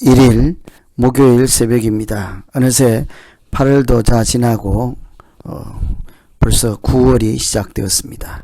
1일 목요일 새벽입니다. 어느새 8월도 다 지나고 벌써 9월이 시작되었습니다.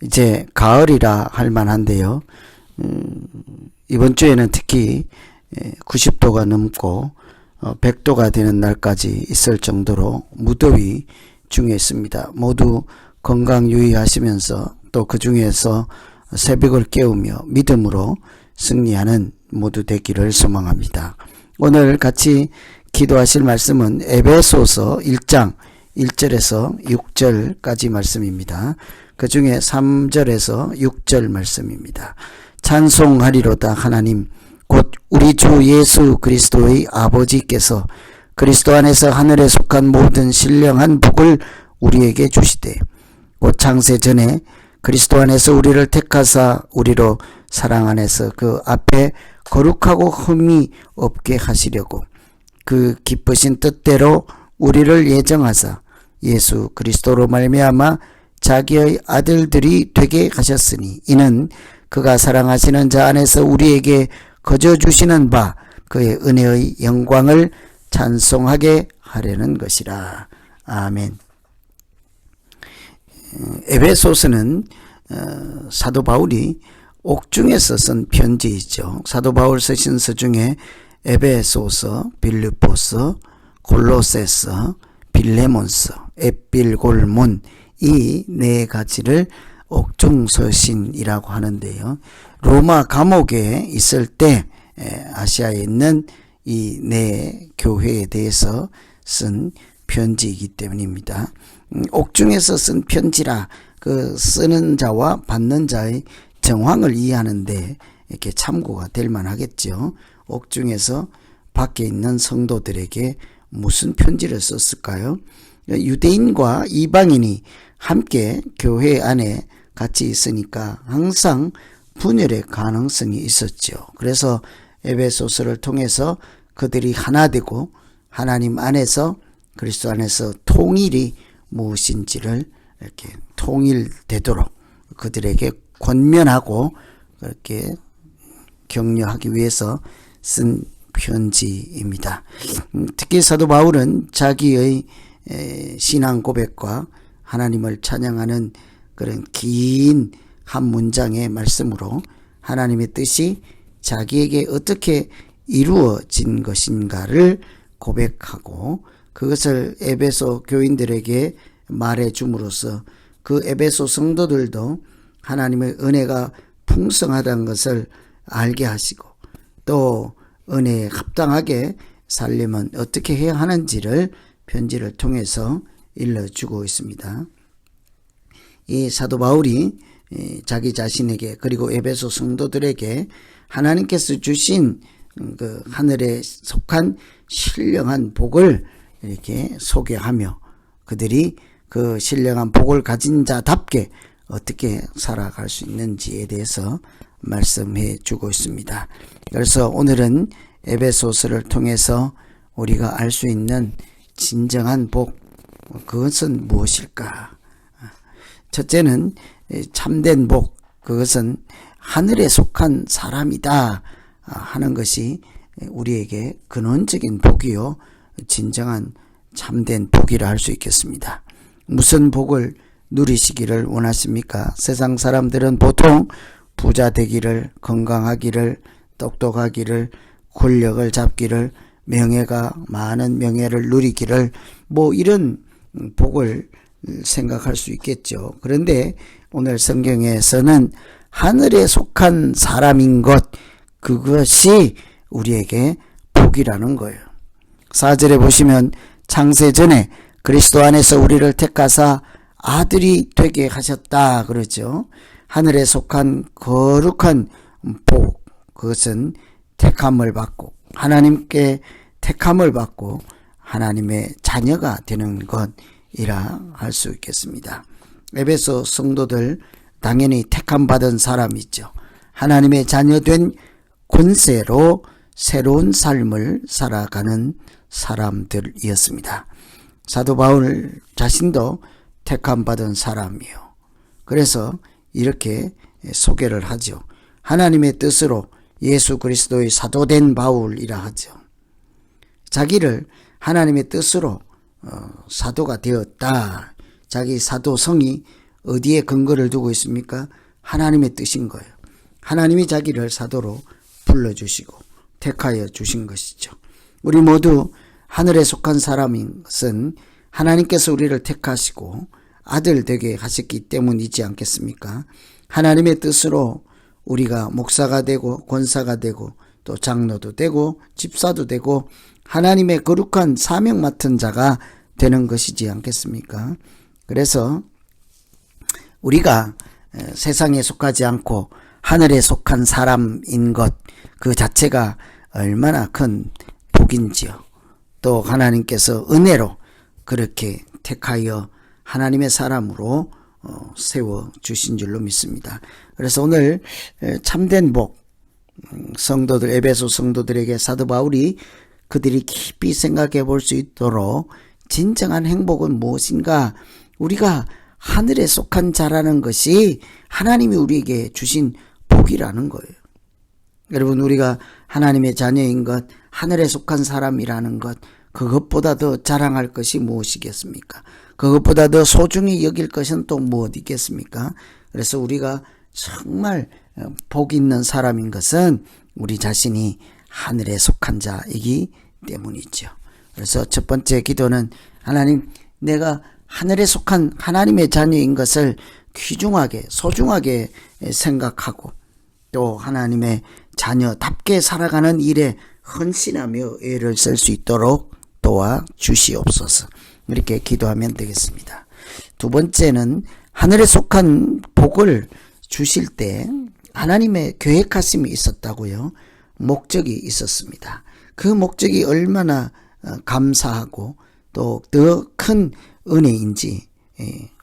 이제 가을이라 할 만한데요. 이번 주에는 특히 90도가 넘고 100도가 되는 날까지 있을 정도로 무더위 중요했습니다. 모두 건강 유의하시면서 또 그 중에서 새벽을 깨우며 믿음으로 승리하는 모두 되기를 소망합니다. 오늘 같이 기도하실 말씀은 에베소서 1장 1절에서 6절까지 말씀입니다. 그 중에 3절에서 6절 말씀입니다. 찬송하리로다 하나님 곧 우리 주 예수 그리스도의 아버지께서 그리스도 안에서 하늘에 속한 모든 신령한 복을 우리에게 주시되 곧 창세 전에 그리스도 안에서 우리를 택하사 우리로 사랑 안에서 그 앞에 거룩하고 흠이 없게 하시려고 그 기쁘신 뜻대로 우리를 예정하사 예수 그리스도로 말미암아 자기의 아들들이 되게 하셨으니 이는 그가 사랑하시는 자 안에서 우리에게 거저 주시는 바 그의 은혜의 영광을 찬송하게 하려는 것이라. 아멘. 에베소서는 사도 바울이 옥중에서 쓴 편지이죠. 사도 바울 쓰신 서 중에 에베소서, 빌립보서, 골로새서, 빌레몬서, 에필골몬 이 네 가지를 옥중서신이라고 하는데요. 로마 감옥에 있을 때 아시아에 있는 이 네 교회에 대해서 쓴 편지이기 때문입니다. 옥중에서 쓴 편지라 그 쓰는 자와 받는 자의 정황을 이해하는데 이렇게 참고가 될 만하겠죠. 옥중에서 밖에 있는 성도들에게 무슨 편지를 썼을까요? 유대인과 이방인이 함께 교회 안에 같이 있으니까 항상 분열의 가능성이 있었죠. 그래서 에베소서를 통해서 그들이 하나 되고 하나님 안에서 그리스도 안에서 통일이 무엇인지를 이렇게 통일되도록 그들에게 권면하고 그렇게 격려하기 위해서 쓴 편지입니다. 특히 사도 바울은 자기의 신앙 고백과 하나님을 찬양하는 그런 긴 한 문장의 말씀으로 하나님의 뜻이 자기에게 어떻게 이루어진 것인가를 고백하고 그것을 에베소 교인들에게 말해 줌으로써 그 에베소 성도들도 하나님의 은혜가 풍성하다는 것을 알게 하시고 또 은혜에 합당하게 살려면 어떻게 해야 하는지를 편지를 통해서 일러주고 있습니다. 이 사도 바울이 자기 자신에게 그리고 에베소 성도들에게 하나님께서 주신 그 하늘에 속한 신령한 복을 이렇게 소개하며 그들이 그 신령한 복을 가진 자답게 어떻게 살아갈 수 있는지에 대해서 말씀해 주고 있습니다. 그래서 오늘은 에베소서를 통해서 우리가 알 수 있는 진정한 복, 그것은 무엇일까? 첫째는 참된 복, 그것은 하늘에 속한 사람이다 하는 것이 우리에게 근원적인 복이요 진정한 참된 복이라 할 수 있겠습니다. 무슨 복을 누리시기를 원하십니까? 세상 사람들은 보통 부자 되기를, 건강하기를, 똑똑하기를, 권력을 잡기를, 명예가 많은 명예를 누리기를 뭐 이런 복을 생각할 수 있겠죠. 그런데 오늘 성경에서는 하늘에 속한 사람인 것, 그것이 우리에게 복이라는 거예요. 4절에 보시면 창세 전에 그리스도 안에서 우리를 택하사 아들이 되게 하셨다 그러죠. 하늘에 속한 거룩한 복, 그것은 택함을 받고 하나님께 택함을 받고 하나님의 자녀가 되는 것이라 할 수 있겠습니다. 에베소 성도들 당연히 택함 받은 사람이죠. 하나님의 자녀된 권세로 새로운 삶을 살아가는 사람들이었습니다. 사도 바울 자신도 택함 받은 사람이요. 그래서 이렇게 소개를 하죠. 하나님의 뜻으로 예수 그리스도의 사도된 바울이라 하죠. 자기를 하나님의 뜻으로 사도가 되었다. 자기 사도성이 어디에 근거를 두고 있습니까? 하나님의 뜻인 거예요. 하나님이 자기를 사도로 불러주시고 택하여 주신 것이죠. 우리 모두 하늘에 속한 사람인 것은 하나님께서 우리를 택하시고 아들 되게 하셨기 때문이지 않겠습니까? 하나님의 뜻으로 우리가 목사가 되고 권사가 되고 또 장로도 되고 집사도 되고 하나님의 거룩한 사명 맡은 자가 되는 것이지 않겠습니까? 그래서 우리가 세상에 속하지 않고 하늘에 속한 사람인 것 그 자체가 얼마나 큰 복인지요. 또 하나님께서 은혜로 그렇게 택하여 하나님의 사람으로 세워주신 줄로 믿습니다. 그래서 오늘 참된 복, 성도들, 에베소 성도들에게 사도 바울이 그들이 깊이 생각해 볼 수 있도록 진정한 행복은 무엇인가? 우리가 하늘에 속한 자라는 것이 하나님이 우리에게 주신 복이라는 거예요. 여러분, 우리가 하나님의 자녀인 것, 하늘에 속한 사람이라는 것, 그것보다 더 자랑할 것이 무엇이겠습니까? 그것보다 더 소중히 여길 것은 또 무엇이겠습니까? 그래서 우리가 정말 복 있는 사람인 것은 우리 자신이 하늘에 속한 자이기 때문이죠. 그래서 첫 번째 기도는 하나님, 내가 하늘에 속한 하나님의 자녀인 것을 귀중하게 소중하게 생각하고 또 하나님의 자녀답게 살아가는 일에 헌신하며 애를 쓸 수 있도록 도와 주시옵소서. 이렇게 기도하면 되겠습니다. 두 번째는 하늘에 속한 복을 주실 때 하나님의 계획하심이 있었다고요. 목적이 있었습니다. 그 목적이 얼마나 감사하고 또 더 큰 은혜인지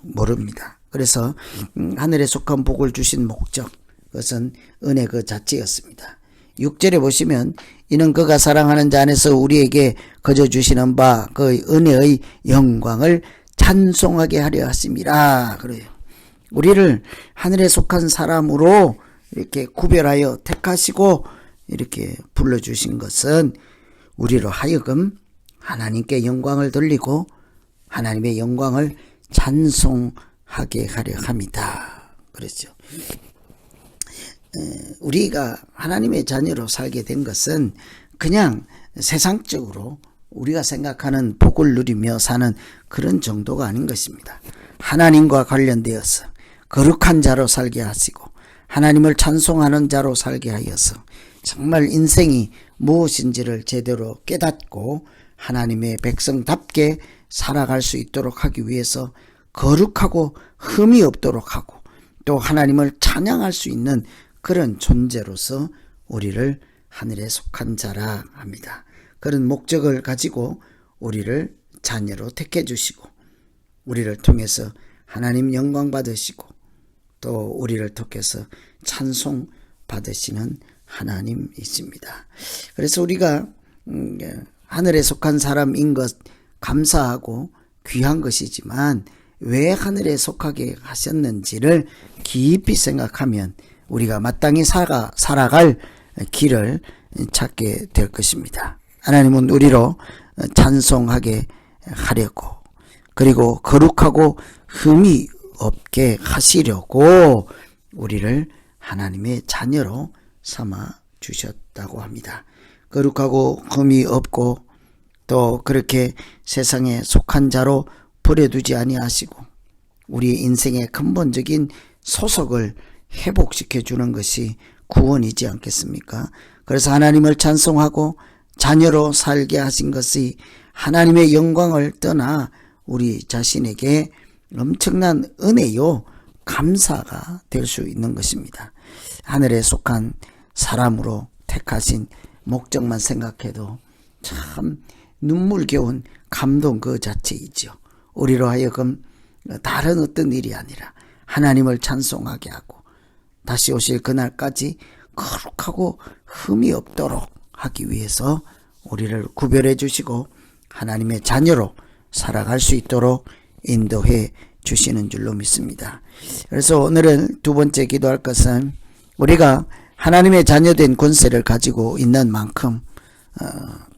모릅니다. 그래서 하늘에 속한 복을 주신 목적, 그것은 은혜 그 자체였습니다. 6절에 보시면 이는 그가 사랑하는 자 안에서 우리에게 거저 주시는 바 그 은혜의 영광을 찬송하게 하려 하심이라 그래요. 우리를 하늘에 속한 사람으로 이렇게 구별하여 택하시고 이렇게 불러주신 것은 우리로 하여금 하나님께 영광을 돌리고 하나님의 영광을 찬송하게 하려 합니다. 그렇죠. 우리가 하나님의 자녀로 살게 된 것은 그냥 세상적으로 우리가 생각하는 복을 누리며 사는 그런 정도가 아닌 것입니다. 하나님과 관련되어서 거룩한 자로 살게 하시고 하나님을 찬송하는 자로 살게 하여서 정말 인생이 무엇인지를 제대로 깨닫고 하나님의 백성답게 살아갈 수 있도록 하기 위해서 거룩하고 흠이 없도록 하고 또 하나님을 찬양할 수 있는 그런 존재로서 우리를 하늘에 속한 자라 합니다. 그런 목적을 가지고 우리를 자녀로 택해 주시고 우리를 통해서 하나님 영광 받으시고 또 우리를 통해서 찬송 받으시는 하나님이십니다. 그래서 우리가 하늘에 속한 사람인 것 감사하고 귀한 것이지만 왜 하늘에 속하게 하셨는지를 깊이 생각하면 우리가 마땅히 살아갈 길을 찾게 될 것입니다. 하나님은 우리로 찬송하게 하려고 그리고 거룩하고 흠이 없게 하시려고 우리를 하나님의 자녀로 삼아 주셨다고 합니다. 거룩하고 흠이 없고 또 그렇게 세상에 속한 자로 버려두지 아니하시고 우리 인생의 근본적인 소속을 회복시켜 주는 것이 구원이지 않겠습니까? 그래서 하나님을 찬송하고 자녀로 살게 하신 것이 하나님의 영광을 떠나 우리 자신에게 엄청난 은혜요 감사가 될 수 있는 것입니다. 하늘에 속한 사람으로 택하신 목적만 생각해도 참 눈물겨운 감동 그 자체이죠. 우리로 하여금 다른 어떤 일이 아니라 하나님을 찬송하게 하고 다시 오실 그날까지 거룩하고 흠이 없도록 하기 위해서 우리를 구별해 주시고 하나님의 자녀로 살아갈 수 있도록 인도해 주시는 줄로 믿습니다. 그래서 오늘은 두 번째 기도할 것은 우리가 하나님의 자녀된 권세를 가지고 있는 만큼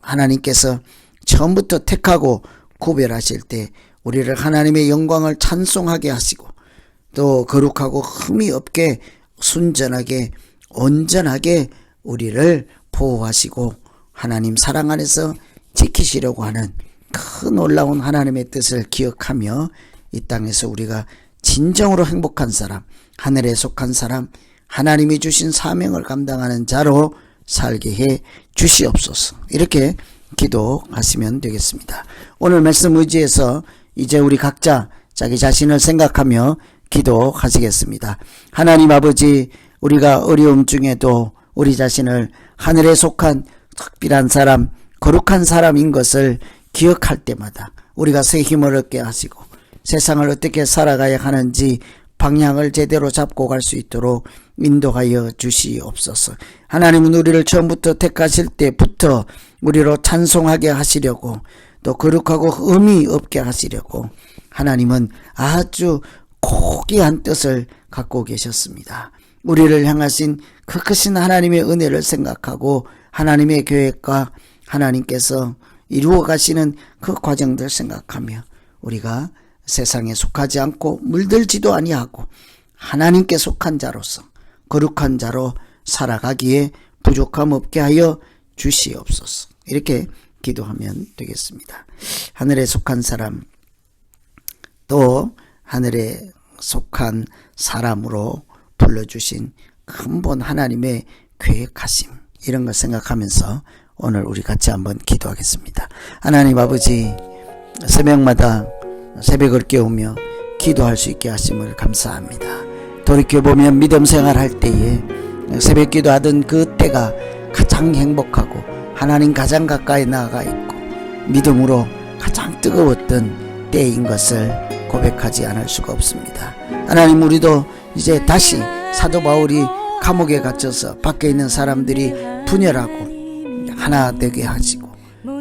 하나님께서 처음부터 택하고 구별하실 때 우리를 하나님의 영광을 찬송하게 하시고 또 거룩하고 흠이 없게 순전하게 온전하게 우리를 보호하시고 하나님 사랑 안에서 지키시려고 하는 큰 놀라운 하나님의 뜻을 기억하며 이 땅에서 우리가 진정으로 행복한 사람, 하늘에 속한 사람, 하나님이 주신 사명을 감당하는 자로 살게 해 주시옵소서. 이렇게 기도하시면 되겠습니다. 오늘 말씀 의지해서 이제 우리 각자 자기 자신을 생각하며 기도하시겠습니다. 하나님 아버지, 우리가 어려움 중에도 우리 자신을 하늘에 속한 특별한 사람, 거룩한 사람인 것을 기억할 때마다 우리가 새 힘을 얻게 하시고 세상을 어떻게 살아가야 하는지 방향을 제대로 잡고 갈 수 있도록 인도하여 주시옵소서. 하나님은 우리를 처음부터 택하실 때부터 우리로 찬송하게 하시려고 또 거룩하고 의미 없게 하시려고 하나님은 아주 고귀한 뜻을 갖고 계셨습니다. 우리를 향하신 그 크신 하나님의 은혜를 생각하고 하나님의 계획과 하나님께서 이루어 가시는 그 과정들 생각하며 우리가 세상에 속하지 않고 물들지도 아니하고 하나님께 속한 자로서 거룩한 자로 살아가기에 부족함 없게 하여 주시옵소서. 이렇게 기도하면 되겠습니다. 하늘에 속한 사람, 또 하늘에 속한 사람으로 불러주신 근본 하나님의 계획하심, 이런 걸 생각하면서 오늘 우리 같이 한번 기도하겠습니다. 하나님 아버지, 새벽마다 새벽을 깨우며 기도할 수 있게 하심을 감사합니다. 돌이켜보면 믿음 생활할 때에 새벽 기도하던 그 때가 가장 행복하고 하나님 가장 가까이 나아가 있고 믿음으로 가장 뜨거웠던 때인 것을 고백하지 않을 수가 없습니다. 하나님, 우리도 이제 다시 사도 바울이 감옥에 갇혀서 밖에 있는 사람들이 분열하고 하나 되게 하시고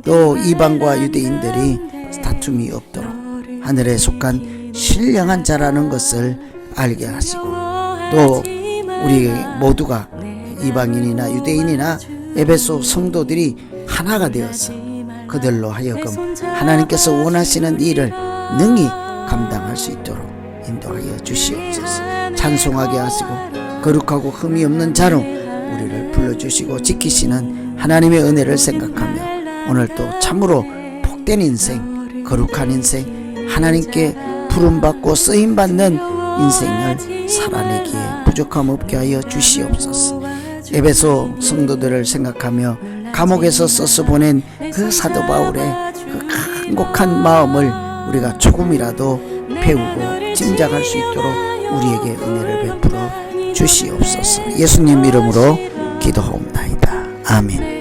또 이방과 유대인들이 다툼이 없도록 하늘에 속한 신령한 자라는 것을 알게 하시고 또 우리 모두가 이방인이나 유대인이나 에베소 성도들이 하나가 되어서 그들로 하여금 하나님께서 원하시는 일을 능히 감당할 수 있도록 인도하여 주시옵소서. 찬송하게 하시고 거룩하고 흠이 없는 자로 우리를 불러주시고 지키시는 하나님의 은혜를 생각하며 오늘도 참으로 복된 인생, 거룩한 인생, 하나님께 부름받고 쓰임받는 인생을 살아내기에 부족함 없게 하여 주시옵소서. 에베소 성도들을 생각하며 감옥에서 써서 보낸 그 사도 바울의 그 간곡한 마음을 우리가 조금이라도 배우고 짐작할 수 있도록 우리에게 은혜를 베풀어 주시옵소서. 예수님 이름으로 기도하옵나이다. 아멘.